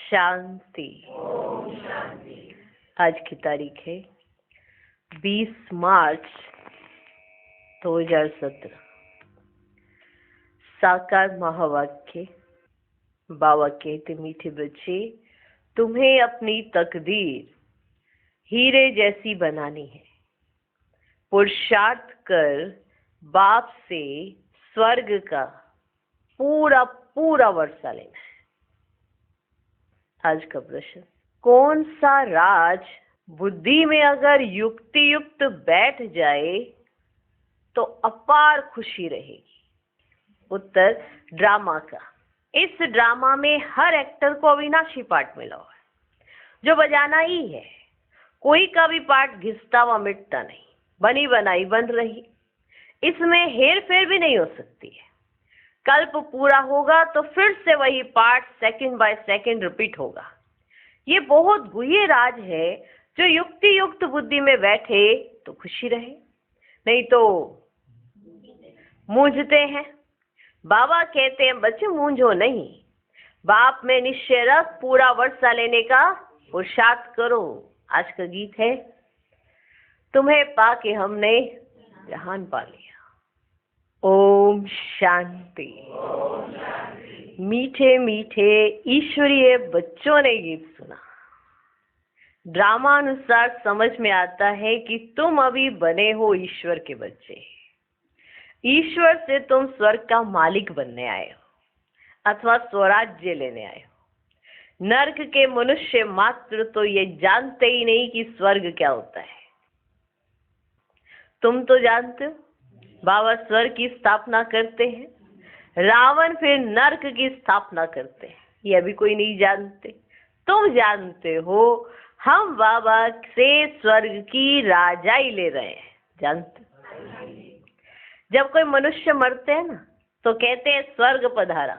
शांति। आज की तारीख है 20 मार्च 2017। साकार महावाक्य। बाबा कहते, मीठे बच्चे, तुम्हें अपनी तकदीर हीरे जैसी बनानी है। पुरुषार्थ कर बाप से स्वर्ग का पूरा पूरा वर्षा लेना है। आज का प्रश्न, कौन सा राज बुद्धि में अगर युक्ति युक्त बैठ जाए तो अपार खुशी रहेगी? उत्तर, ड्रामा का। इस ड्रामा में हर एक्टर को अविनाशी पार्ट मिला हुआ है, जो बजाना ही है। कोई का भी पार्ट घिसता व मिटता नहीं, बनी बनाई बन रही। इसमें हेर फेर भी नहीं हो सकती है। कल्प पूरा होगा तो फिर से वही part second by second repeat होगा। ये बहुत गुह्य राज है, जो युक्ति युक्त बुद्धि में बैठे तो खुशी रहे, नहीं तो मूंझते हैं। बाबा कहते हैं, बच्चे मूंझो नहीं, बाप में निश्चय रख, पूरा वर्षा लेने का पुरुषार्थ करो। आज का गीत है, तुम्हें पाके हमने जहान पा लिया। ओम शांति। मीठे मीठे ईश्वरीय बच्चों ने गीत सुना। ड्रामा अनुसार समझ में आता है कि तुम अभी बने हो ईश्वर के बच्चे। ईश्वर से तुम स्वर्ग का मालिक बनने आए हो अथवा स्वराज्य लेने आए हो। नर्क के मनुष्य मात्र तो ये जानते ही नहीं कि स्वर्ग क्या होता है। तुम तो जानते हो, बाबा स्वर्ग की स्थापना करते हैं, रावण फिर नर्क की स्थापना करते हैं। ये अभी कोई नहीं जानते, तुम जानते हो। हम बाबा से स्वर्ग की राजाई ले रहे हैं, जानते। जब कोई मनुष्य मरते हैं ना, तो कहते हैं स्वर्ग पधारा।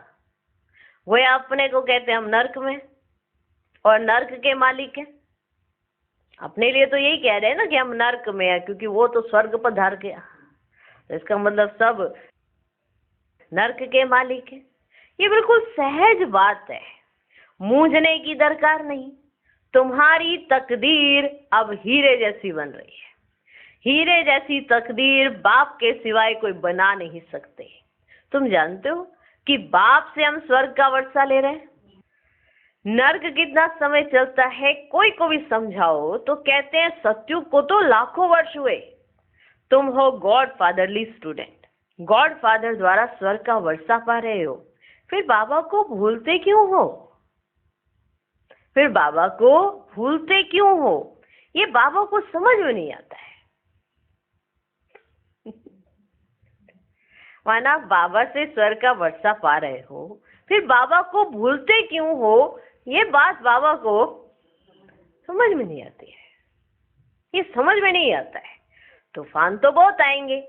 वो अपने को कहते हैं हम नर्क में, और नर्क के मालिक हैं। अपने लिए तो यही कह रहे हैं ना कि हम नर्क में हैं, क्योंकि वो तो स्वर्ग पधार गया। तो इसका मतलब सब नर्क के मालिक है। ये बिल्कुल सहज बात है, मूंझने की दरकार नहीं। तुम्हारी तकदीर अब हीरे जैसी बन रही है। हीरे जैसी तकदीर बाप के सिवाय कोई बना नहीं सकते। तुम जानते हो कि बाप से हम स्वर्ग का वर्षा ले रहे हैं। नर्क कितना समय चलता है, कोई को भी समझाओ तो कहते हैं सतयुग को तो लाखों वर्ष हुए। तुम हो God fatherly student, God father द्वारा स्वर्ग का वर्षा पा रहे हो, फिर बाबा को भूलते क्यों हो? फिर बाबा को भूलते क्यों हो? ये बाबा को समझ में नहीं आता है। माना बाबा से स्वर्ग का वर्षा पा रहे हो, फिर बाबा को भूलते क्यों हो? ये बात बाबा को समझ में नहीं आती है। ये समझ में नहीं आता है। तूफान तो बहुत आएंगे,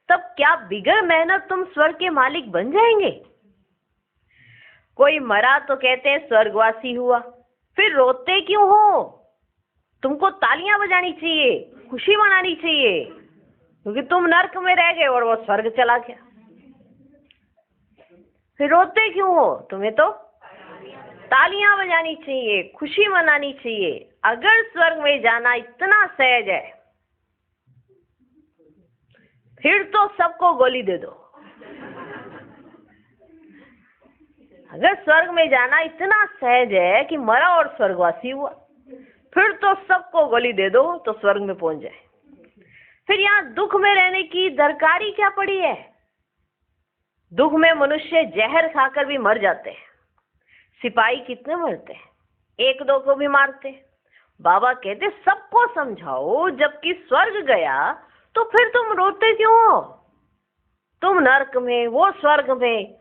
तब क्या बिगड़ मेहनत तुम स्वर्ग के मालिक बन जाएंगे? कोई मरा तो कहते हैं स्वर्गवासी हुआ, फिर रोते क्यों हो? तुमको तालियां बजानी चाहिए, खुशी मनानी चाहिए, क्योंकि तुम नर्क में रह गए और वो स्वर्ग चला गया। फिर रोते क्यों हो? तुम्हें तो तालियां बजानी चाहिए, खुशी मनानी चाहिए। अगर स्वर्ग में जाना इतना सहज है, फिर तो सबको गोली दे दो। अगर स्वर्ग में जाना इतना सहज है कि मरा और स्वर्गवासी हुआ, फिर तो सबको गोली दे दो तो स्वर्ग में पहुंच जाए। फिर यहाँ दुख में रहने की दरकारी क्या पड़ी है? दुख में मनुष्य जहर खाकर भी मर जाते हैं। सिपाही कितने मरते हैं, एक दो को भी मारते हैं। बाबा कहते सबको समझाओ, जबकि स्वर्ग गया तो फिर तुम रोते क्यों हो? तुम नर्क में, वो स्वर्ग में।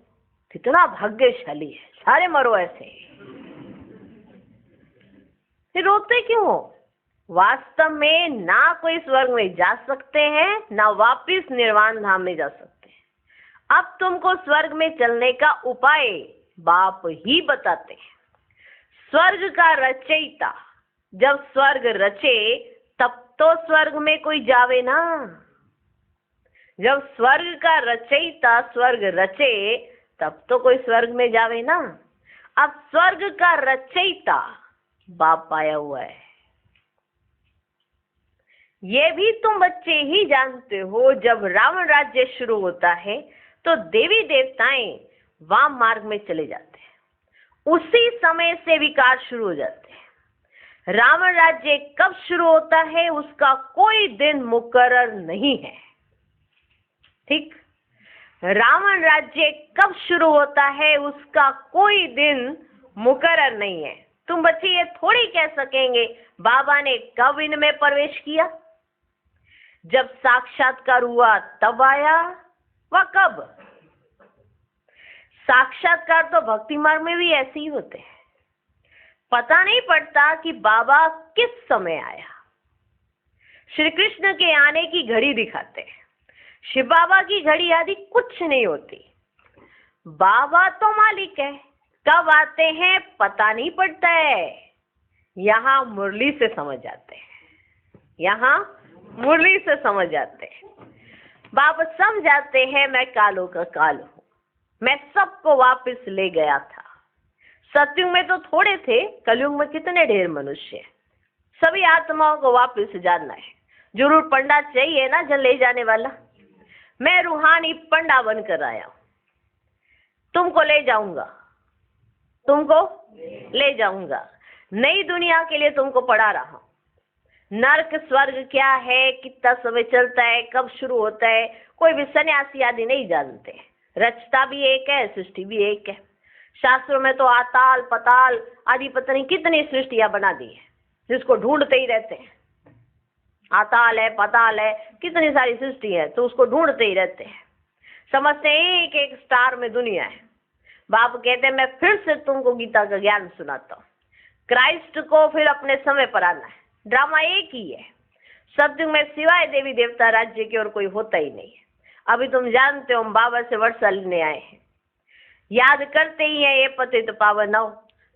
कितना भाग्यशाली है, सारे मरो ऐसे। फिर रोते क्यों हो? वास्तव में ना कोई स्वर्ग में जा सकते हैं, ना वापिस निर्वाण धाम में जा सकते हैं। अब तुमको स्वर्ग में चलने का उपाय बाप ही बताते हैं। स्वर्ग का रचयिता जब स्वर्ग रचे, तब तो स्वर्ग में कोई जावे ना। जब स्वर्ग का रचयिता स्वर्ग रचे, तब तो कोई स्वर्ग में जावे ना। अब स्वर्ग का रचयिता बाप आया हुआ है। ये भी तुम बच्चे ही जानते हो, जब रावण राज्य शुरू होता है तो देवी देवताएं वाम मार्ग में चले जाते हैं, उसी समय से विकार शुरू हो जाते हैं। रावण राज्य कब शुरू होता है उसका कोई दिन मुकर्रर नहीं है। ठीक, रावण राज्य कब शुरू होता है उसका कोई दिन मुकर्रर नहीं है। तुम बच्चे ये थोड़ी कह सकेंगे बाबा ने कब इनमें प्रवेश किया, जब साक्षात्कार हुआ तब आया, वह कब। साक्षात्कार तो भक्ति मार्ग में भी ऐसे ही होते हैं, पता नहीं पड़ता कि बाबा किस समय आया। श्री कृष्ण के आने की घड़ी दिखाते हैं, शिव बाबा की घड़ी आदि कुछ नहीं होती। बाबा तो मालिक है, कब आते हैं पता नहीं पड़ता है। यहाँ मुरली से समझ जाते हैं, यहाँ मुरली से समझ जाते हैं। बाबा समझाते हैं मैं कालों का काल हूँ, मैं सबको वापस ले गया था। सतयुग में तो थोड़े थे, कलयुग में कितने ढेर मनुष्य हैं। सभी आत्माओं को वापस जानना है। जरूर पंडा चाहिए ना जन ले जाने वाला। मैं रूहानी पंडा बनकर आया हूं, तुमको ले जाऊंगा, तुमको ले जाऊंगा, नई दुनिया के लिए तुमको पढ़ा रहा हूं। नरक स्वर्ग क्या है, कितना समय चलता है, कब शुरू होता है, कोई भी सन्यासी आदि नहीं जानते। रचता भी एक है, सृष्टि भी एक है। शास्त्रों में तो आताल पताल आदि पता नहीं कितनी सृष्टियां बना दी है, जिसको ढूंढते ही रहते हैं। आताल है, पताल है, कितनी सारी सृष्टि है, तो उसको ढूंढते ही रहते हैं। समझते हैं एक एक स्टार में दुनिया है। बाप कहते हैं मैं फिर से तुमको गीता का ज्ञान सुनाता हूँ। क्राइस्ट को फिर अपने समय पर आना है। ड्रामा एक ही है। सत्युग में सिवाय देवी देवता राज्य की और कोई होता ही नहीं है। अभी तुम जानते हो हम बाबा से वर्षा लेने आए हैं। याद करते ही है ये पतित पावन हो,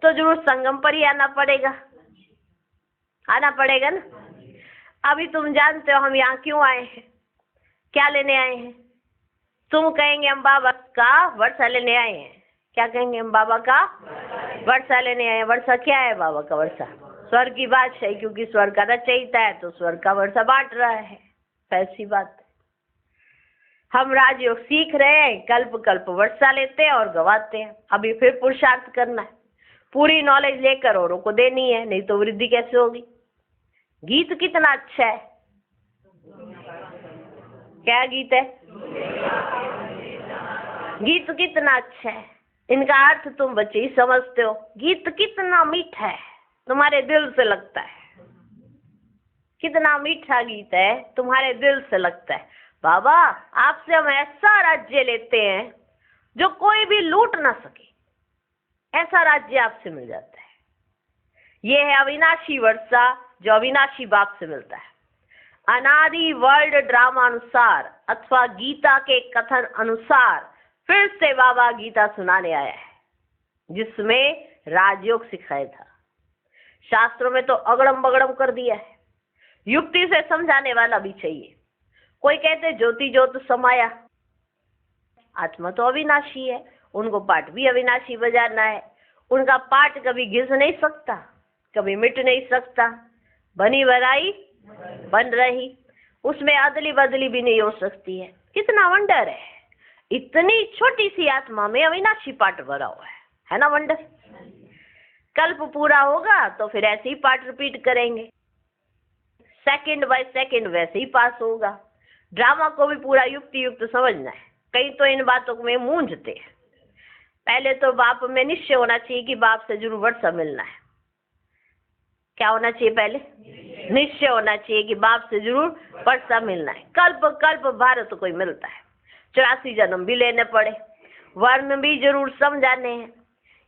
तो जरूर संगम पर ही आना पड़ेगा, आना पड़ेगा ना। अभी तुम जानते हो हम यहाँ क्यों आए हैं, क्या लेने आए हैं। तुम कहेंगे हम बाबा का वर्षा लेने आए हैं। क्या कहेंगे, हम बाबा का वर्षा लेने आए हैं। वर्षा क्या है बाबा का वर्षा? स्वर्ग की बादशाही, क्योंकि स्वर्ग का रचयिता है तो स्वर्ग का वर्षा बांट रहा है। ऐसी बात है। हम राजयोग सीख रहे हैं, कल्प कल्प वर्षा लेते हैं और गवाते हैं। अभी फिर पुरुषार्थ करना है, पूरी नॉलेज लेकर औरों को देनी है, नहीं तो वृद्धि कैसे होगी। गीत कितना अच्छा है, क्या गीत है? गीत कितना अच्छा है, इनका अर्थ तुम बच्चे ही समझते हो। गीत कितना मीठा है, तुम्हारे दिल से लगता है। कितना मीठा गीत है, तुम्हारे दिल से लगता है। बाबा आपसे हम ऐसा राज्य लेते हैं जो कोई भी लूट ना सके, ऐसा राज्य आपसे मिल जाता है। ये है अविनाशी वर्षा, जो अविनाशी बाप से मिलता है। अनादि वर्ल्ड ड्रामा अनुसार अथवा गीता के कथन अनुसार फिर से बाबा गीता सुनाने आया है, जिसमें राजयोग सिखाया था। शास्त्रों में तो अगड़म बगड़म कर दिया है। युक्ति से समझाने वाला भी चाहिए। कोई कहते ज्योति ज्योत समाया, आत्मा तो अविनाशी है, उनको पाठ भी अविनाशी बजाना है। उनका पाठ कभी घिस नहीं सकता, कभी मिट नहीं सकता। बनी बनाई बन रही, उसमें अदली बदली भी नहीं हो सकती है। कितना वंडर है, इतनी छोटी सी आत्मा में अविनाशी पाठ भरा हुआ है ना वंडर। कल्प पूरा होगा तो फिर ऐसे ही पाठ रिपीट करेंगे, सेकंड बाय सेकंड वैसे ही पास होगा। ड्रामा को भी पूरा युक्ति युक्त समझना है। कई तो इन बातों में मूंझते हैं। पहले तो बाप में निश्चय होना चाहिए कि बाप से जरूर वर्षा मिलना है। क्या होना चाहिए? पहले निश्चय होना चाहिए कि बाप से जरूर वर्षा मिलना है। कल्प कल्प भारत कोई मिलता है, 84 जन्म भी लेने पड़े, वर्ण भी जरूर समझाने हैं।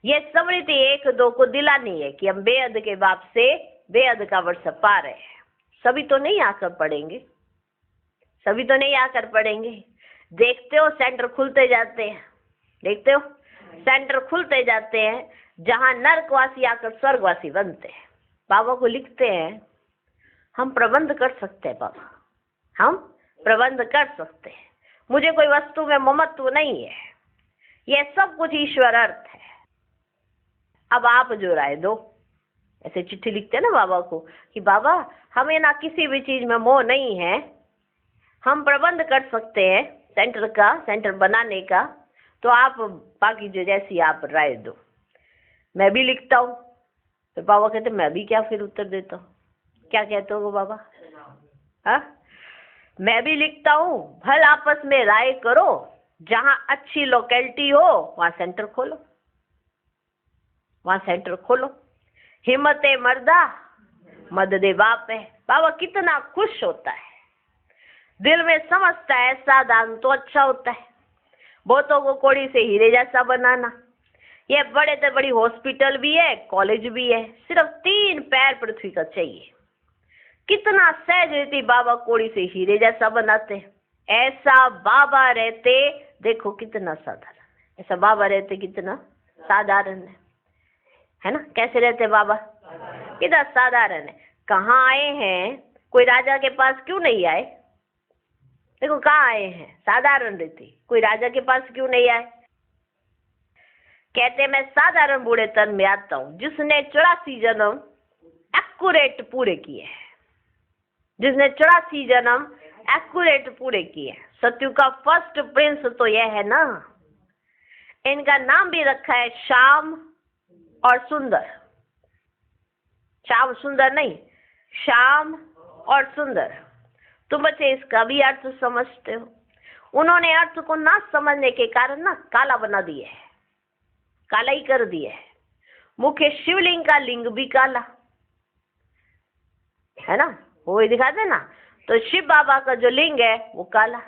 ये स्मृति एक दो को दिलानी है कि हम बेअद के बाप से बेअद का वर्षा पा रहे हैं। सभी तो नहीं आकर पढ़ेंगे, सभी तो नहीं आकर पढ़ेंगे। देखते हो सेंटर खुलते जाते हैं, देखते हो सेंटर खुलते जाते हैं, जहां नरकवासी आकर स्वर्गवासी बनते हैं। बाबा को लिखते हैं हम प्रबंध कर सकते हैं, बाबा हम प्रबंध कर सकते हैं। मुझे कोई वस्तु में ममत्व नहीं है, यह सब कुछ ईश्वर अर्थ है। अब आप जो राय दो। ऐसे चिट्ठी लिखते हैं ना बाबा को कि बाबा हमें ना किसी भी चीज में मोह नहीं है, हम प्रबंध कर सकते हैं सेंटर बनाने का, तो आप बाकी जो जैसी आप राय दो। मैं भी लिखता हूँ। तो बाबा कहते मैं भी क्या फिर उत्तर देता हूँ। क्या कहते हो बाबा? हाँ, मैं भी लिखता हूँ, भल आपस में राय करो, जहां अच्छी लोकेलिटी हो वहां सेंटर खोलो, वहां सेंटर खोलो। हिम्मत मर्दा मददे बाप है। बाबा कितना खुश होता है, दिल में समझता है ऐसा दान तो अच्छा होता है। बहुतों को कोड़ी से हीरे जैसा बनाना। ये बड़े से बड़ी हॉस्पिटल भी है, कॉलेज भी है, सिर्फ 3 पैर पृथ्वी का चाहिए। कितना सहज रीति बाबा कोड़ी से हीरे जैसा बनाते हैं। ऐसा बाबा रहते देखो कितना साधारण, ऐसा बाबा रहते कितना साधारण है ना। कैसे रहते बाबा? कितना साधारण है। कहाँ आए हैं? कोई राजा के पास क्यों नहीं आए? देखो कहाँ आए हैं, साधारण रीति। कोई राजा के पास क्यों नहीं आए? कहते मैं साधारण बूढ़े तन में आता हूँ जिसने 84 जन्म एक्यूरेट पूरे किए हैं, जिसने 84 जन्म एक्यूरेट पूरे किए। सत्यु का फर्स्ट प्रिंस तो यह है ना। इनका नाम भी रखा है श्याम और सुंदर। श्याम सुंदर नहीं, श्याम और सुंदर। तुम बच्चे इसका भी अर्थ समझते हो। उन्होंने अर्थ को ना समझने के कारण ना काला बना दिया है, काला ही कर दिया है। मुख्य शिवलिंग का लिंग भी काला है ना, वो ही दिखाते ना। तो शिव बाबा का जो लिंग है वो काला,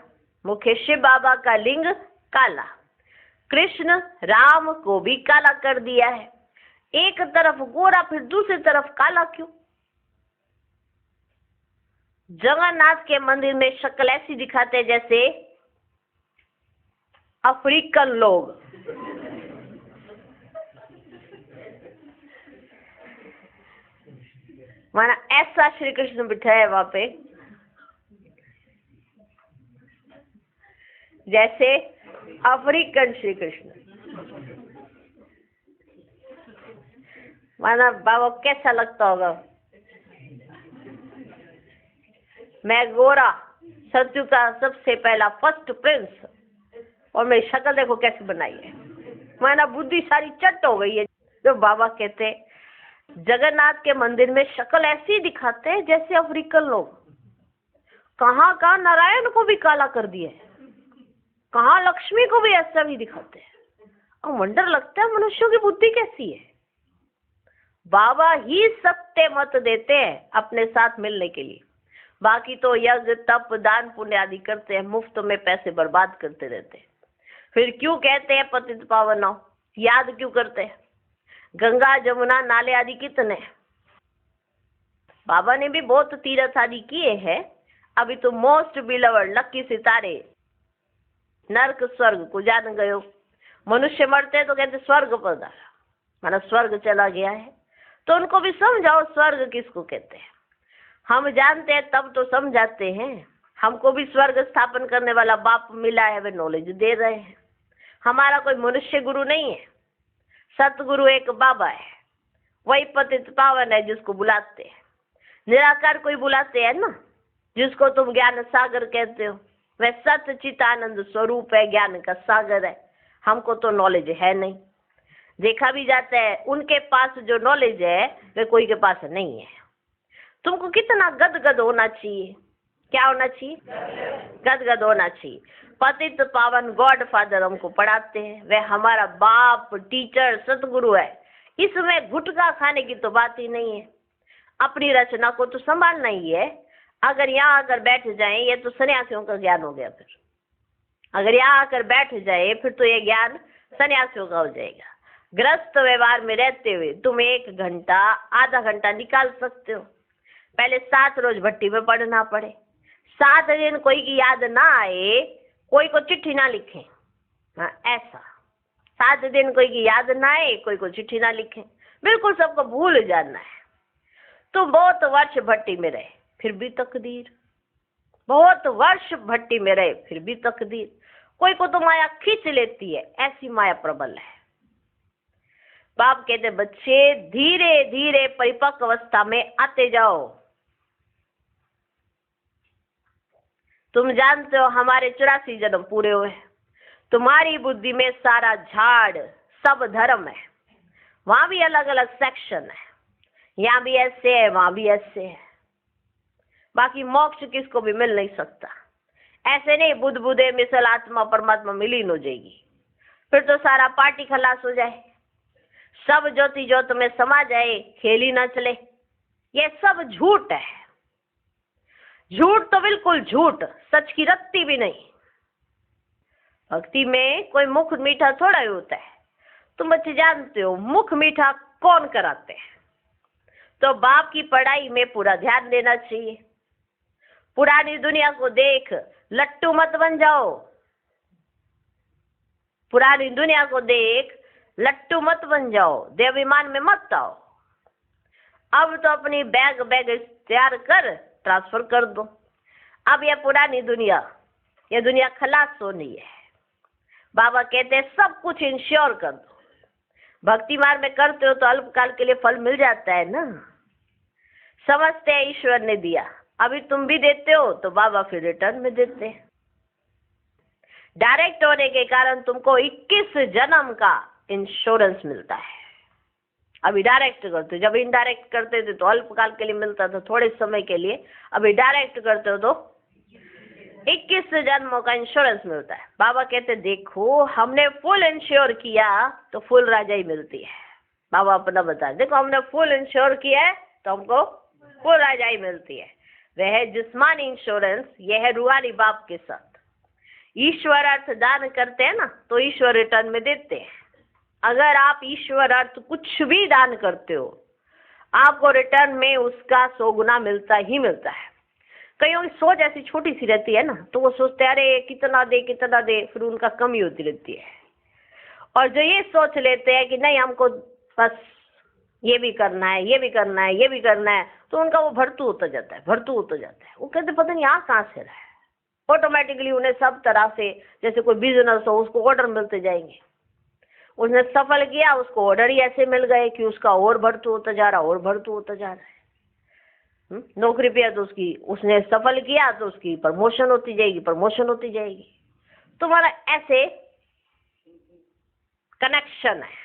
मुख्य शिव बाबा का लिंग काला। कृष्ण राम को भी काला कर दिया है। एक तरफ गोरा फिर दूसरी तरफ काला क्यों? जगन्नाथ के मंदिर में शक्ल ऐसी दिखाते हैं जैसे अफ्रीकन लोग। माना ऐसा श्री कृष्ण बिठाया है वहां पे जैसे अफ्रीकन श्री कृष्ण। माना बाबा कैसा लगता होगा? मैं गोरा, सत्यु का सबसे पहला फर्स्ट प्रिंस, और मेरी शक्ल देखो कैसे बनाई है। माना बुद्धि सारी चट हो गई है। जो बाबा कहते जगन्नाथ के मंदिर में शक्ल ऐसी दिखाते हैं जैसे अफ्रीकन लोग। कहाँ कहाँ नारायण को भी काला कर दिया है, कहाँ लक्ष्मी को भी ऐसा भी दिखाते हैं। और वंडर लगता है मनुष्यों की बुद्धि कैसी है। बाबा ही सत्य मत देते हैं अपने साथ मिलने के लिए। बाकी तो यज्ञ तप दान पुण्य आदि करते हैं, मुफ्त में पैसे बर्बाद करते रहते हैं। फिर क्यों कहते हैं पतित पावनों? याद क्यों करते हैं? गंगा जमुना नाले आदि कितने? बाबा ने भी बहुत तीर्थ आदि किए हैं। अभी तो मोस्ट बिलवर्ड लकी सितारे नर्क स्वर्ग को जान गए। मनुष्य मरते हैं तो कहते स्वर्ग पधारा, माना स्वर्ग चला गया है। तो उनको भी समझाओ स्वर्ग किसको कहते हैं। हम जानते हैं तब तो समझाते हैं। हमको भी स्वर्ग स्थापन करने वाला बाप मिला है, वे नॉलेज दे रहे हैं। हमारा कोई मनुष्य गुरु नहीं है, सतगुरु एक बाबा है। वही पतित पावन है जिसको बुलाते हैं। निराकार कोई बुलाते हैं ना, जिसको तुम ज्ञान सागर कहते हो। वह सत्य चित आनंद स्वरूप है, ज्ञान का सागर है। हमको तो नॉलेज है नहीं। देखा भी जाता है उनके पास जो नॉलेज है वे कोई के पास नहीं है। तुमको कितना गदगद होना चाहिए। क्या होना चाहिए? गदगद होना चाहिए। पतित पावन गॉड फादर हमको पढ़ाते हैं, वह हमारा बाप टीचर सतगुरु है। इसमें गुटखा खाने की तो बात ही नहीं है। अपनी रचना को तो संभालना ही है। अगर यहाँ आकर बैठ जाए, ये तो सन्यासियों का ज्ञान हो गया। फिर अगर यहाँ आकर बैठ जाए फिर तो ये ज्ञान सन्यासियों का हो जाएगा। गृहस्थ व्यवहार में रहते हुए तुम 1 घंटा आधा घंटा निकाल सकते हो। पहले 7 रोज भट्टी में पढ़ना पड़े, 7 दिन कोई की याद ना आए, कोई को चिट्ठी ना लिखे। हाँ, ऐसा 7 दिन कोई की याद ना आए, कोई को चिट्ठी ना लिखे, बिल्कुल सबको भूल जाना है। तुम बहुत वर्ष भट्टी में रहे फिर भी तकदीर, बहुत वर्ष भट्टी में रहे फिर भी तकदीर। कोई को तो माया खींच लेती है, ऐसी माया प्रबल है। बाप कहते बच्चे धीरे धीरे परिपक्व अवस्था में आते जाओ। तुम जानते हो हमारे 84 जन्म पूरे हुए। तुम्हारी बुद्धि में सारा झाड़ सब धर्म है, वहां भी अलग अलग सेक्शन है, यहाँ भी ऐसे है वहां भी ऐसे है। बाकी मोक्ष किसको भी मिल नहीं सकता। ऐसे नहीं बुद्ध बुद्धे मिसल आत्मा परमात्मा मिलीन हो जाएगी, फिर तो सारा पार्टी खलास हो जाए, सब ज्योति ज्योत में समा जाए, खेल ही न चले। ये सब झूठ है, झूठ तो बिल्कुल झूठ, सच की रत्ती भी नहीं। भक्ति में कोई मुख मीठा थोड़ा ही होता है। तुम बच्चे जानते हो मुख मीठा कौन कराते हैं? तो बाप की पढ़ाई में पूरा ध्यान देना चाहिए। पुरानी दुनिया को देख लट्टू मत बन जाओ, पुरानी दुनिया को देख लट्टू मत बन जाओ, देवाभिमान में मत आओ। अब तो अपनी बैग तैयार कर ट्रांसफर कर दो। अब ये पुरानी दुनिया, ये दुनिया खलास होनी है। बाबा कहते हैं सब कुछ इंश्योर कर दो। भक्ति मार्ग में करते हो तो अल्पकाल के लिए फल मिल जाता है ना। समझते हैं ईश्वर ने दिया, अभी तुम भी देते हो तो बाबा फिर रिटर्न में देते हैं। डायरेक्ट होने के कारण तुमको 21 जन्म का इंश्योरेंस मिलता है। अभी डायरेक्ट करते, जब इनडायरेक्ट करते थे तो अल्पकाल के लिए मिलता था, थोड़े समय के लिए। अभी डायरेक्ट करते हो तो 21 जन्मों का इंश्योरेंस मिलता है। बाबा कहते देखो हमने फुल इंश्योर किया तो फुल राजाई मिलती है। बाबा अपना बता, देखो हमने फुल इंश्योर किया है तो हमको फुल राजाई मिलती है। वह है जिस्मानी इंश्योरेंस, यह है रूहानी बाप के साथ। ईश्वर अर्थ दान करते हैं ना तो ईश्वर रिटर्न में देते हैं। अगर आप ईश्वर अर्थ कुछ भी दान करते हो आपको रिटर्न में उसका 100 गुना मिलता ही मिलता है। कईयों की सोच ऐसी छोटी सी रहती है ना, तो वो सोचते हैं अरे कितना दे, फिर उनका कमी होती रहती है। और जो ये सोच लेते हैं कि नहीं हमको बस ये भी करना है, ये भी करना है, ये भी करना है, तो उनका वो भरतू होता जाता है। वो कहते पता नहीं यहाँ कहाँ से रहा है। ऑटोमेटिकली उन्हें सब तरह से, जैसे कोई बिजनेस हो उसको ऑर्डर मिलते जाएंगे। उसने सफल किया, उसको ऑर्डर ही ऐसे मिल गए कि उसका और भरतू होता जा रहा है। नौकरी पे है तो उसने सफल किया तो उसकी प्रमोशन होती जाएगी। तुम्हारा ऐसे कनेक्शन है।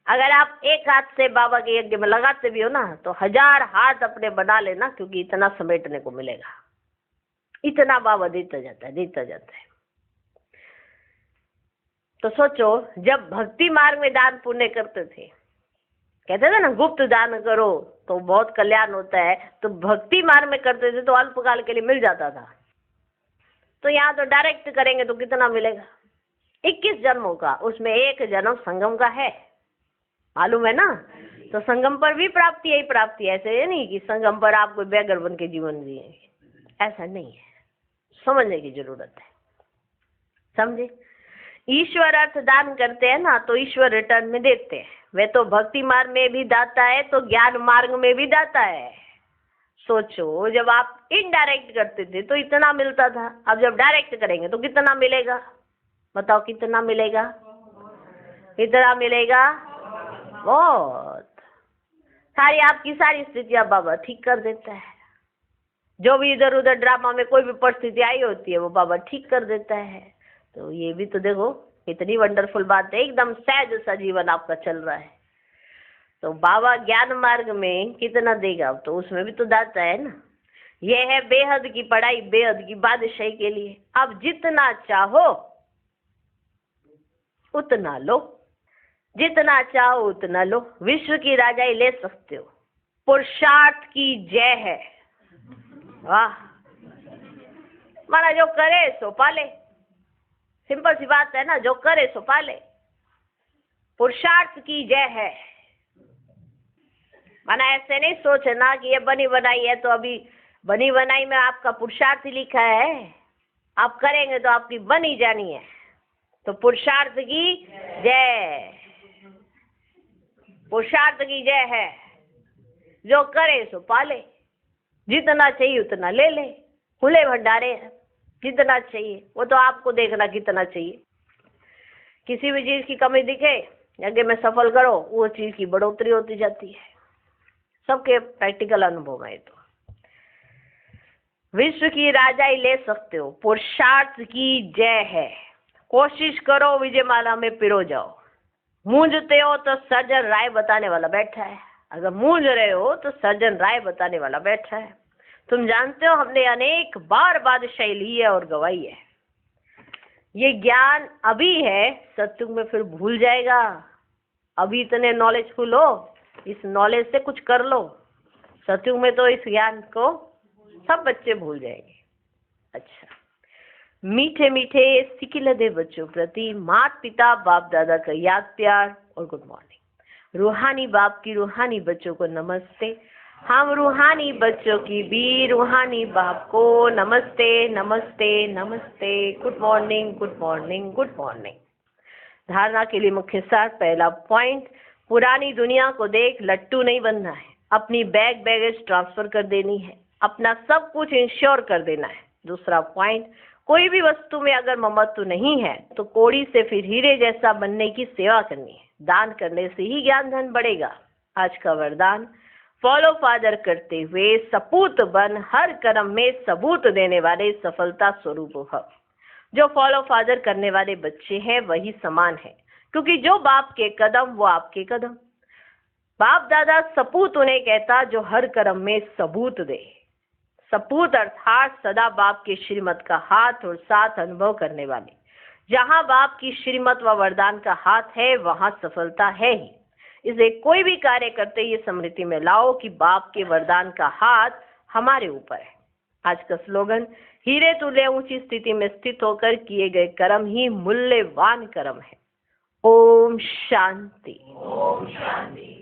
अगर आप एक हाथ से बाबा के यज्ञ में लगाते भी हो ना तो 1000 हाथ अपने बना लेना, क्योंकि इतना समेटने को मिलेगा। इतना बाबा देता जाता है। तो सोचो, जब भक्ति मार्ग में दान पुण्य करते थे, कहते थे ना गुप्त दान करो तो बहुत कल्याण होता है, तो भक्ति मार्ग में करते थे तो अल्पकाल के लिए मिल जाता था। तो यहाँ तो डायरेक्ट करेंगे तो कितना मिलेगा? 21 जन्मों का, उसमें एक जन्म संगम का है, मालूम है ना। तो संगम पर भी प्राप्ति यही प्राप्ति है। ऐसे नहीं कि संगम पर आप कोई बेगर बन के जीवन जिएंगे, ऐसा नहीं है। समझने की जरूरत है, समझे। ईश्वर अर्थ दान करते हैं ना तो ईश्वर रिटर्न में देते हैं। वे तो भक्ति मार्ग में भी दाता है तो ज्ञान मार्ग में भी दाता है। सोचो, जब आप इनडायरेक्ट करते थे तो इतना मिलता था, अब जब डायरेक्ट करेंगे तो कितना मिलेगा? बताओ कितना मिलेगा? बहुत। सारी आपकी सारी स्थितियां बाबा ठीक कर देता है। जो भी इधर उधर ड्रामा में कोई भी परिस्थिति आई होती है वो बाबा ठीक कर देता है। तो ये भी तो देखो कितनी वंडरफुल बात है। एकदम सहज सा जीवन आपका चल रहा है। तो बाबा ज्ञान मार्ग में कितना देगा? तो उसमें भी तो दाता है ना। यह है बेहद की पढ़ाई, बेहद की बादशाही के लिए। अब जितना चाहो उतना लो, जितना चाहो उतना लो। विश्व की राजाई ले सकते हो। पुरुषार्थ की जय है। वाह, माना जो करे सो पाले। सिंपल सी बात है ना, जो करे सो पाले। पुरुषार्थ की जय है। माना ऐसे नहीं सोचना कि ये बनी बनाई है तो अभी बनी बनाई में आपका पुरुषार्थ लिखा है, आप करेंगे तो आपकी बनी जानी है। तो पुरुषार्थ की जय, पुरुषार्थ की जय है। जो करे सो पाले। जितना चाहिए उतना ले ले, खुले भंडारे हैं। जितना चाहिए वो तो आपको देखना कितना चाहिए। किसी भी चीज की कमी दिखे आगे में सफल करो वो चीज की बढ़ोतरी होती जाती है। सबके प्रैक्टिकल अनुभव है। तो विश्व की राजाई ले सकते हो, पुरुषार्थ की जय है, कोशिश करो विजयमाला में पिरो जाओ। मूंझते हो तो सर्जन राय बताने वाला बैठा है। अगर मूंझ रहे हो तो सर्जन राय बताने वाला बैठा है। तुम जानते हो हमने अनेक बार बादशाही ली है और गवाई है। ये ज्ञान अभी है, सत्युग में फिर भूल जाएगा। अभी इतने नॉलेजफुल हो, इस नॉलेज से कुछ कर लो। सत्युग में तो इस ज्ञान को सब बच्चे भूल जाएंगे। अच्छा, मीठे मीठे सिकिलदे बच्चों प्रति माता पिता बाप दादा का याद प्यार और गुड मॉर्निंग। रूहानी बाप की रूहानी बच्चों को नमस्ते। हम रूहानी बच्चों की भी रूहानी बाप को नमस्ते नमस्ते नमस्ते। Good morning good morning good morning. धारणा के लिए मुख्य सार, पहला पॉइंट, पुरानी दुनिया को देख लट्टू नहीं बनना है। अपनी बैगेज ट्रांसफर कर देनी है, अपना सब कुछ इंश्योर कर देना है। दूसरा पॉइंट, कोई भी वस्तु में अगर ममत्व नहीं है तो कोड़ी से फिर हीरे जैसा बनने की सेवा करनी है। दान करने से ही ज्ञान धन बढ़ेगा। आज का वरदान, फॉलो फादर करते हुए सपूत बन हर कर्म में सबूत देने वाले सफलता स्वरूप हो। जो फॉलो फादर करने वाले बच्चे हैं वही समान है, क्योंकि जो बाप के कदम वो आपके कदम। बाप दादा सपूत उन्हें कहता जो हर कर्म में सबूत दे। सपूत अर्थात सदा बाप के श्रीमत का हाथ और साथ अनुभव करने वाले। जहां बाप की श्रीमत व वरदान का हाथ है वहां सफलता है ही। इसे कोई भी कार्य करते ये स्मृति में लाओ कि बाप के वरदान का हाथ हमारे ऊपर है। आज का स्लोगन, हीरे तुल्य ऊंची स्थिति में स्थित होकर किए गए कर्म ही मूल्यवान कर्म है। ओम शांति। ओम शांति।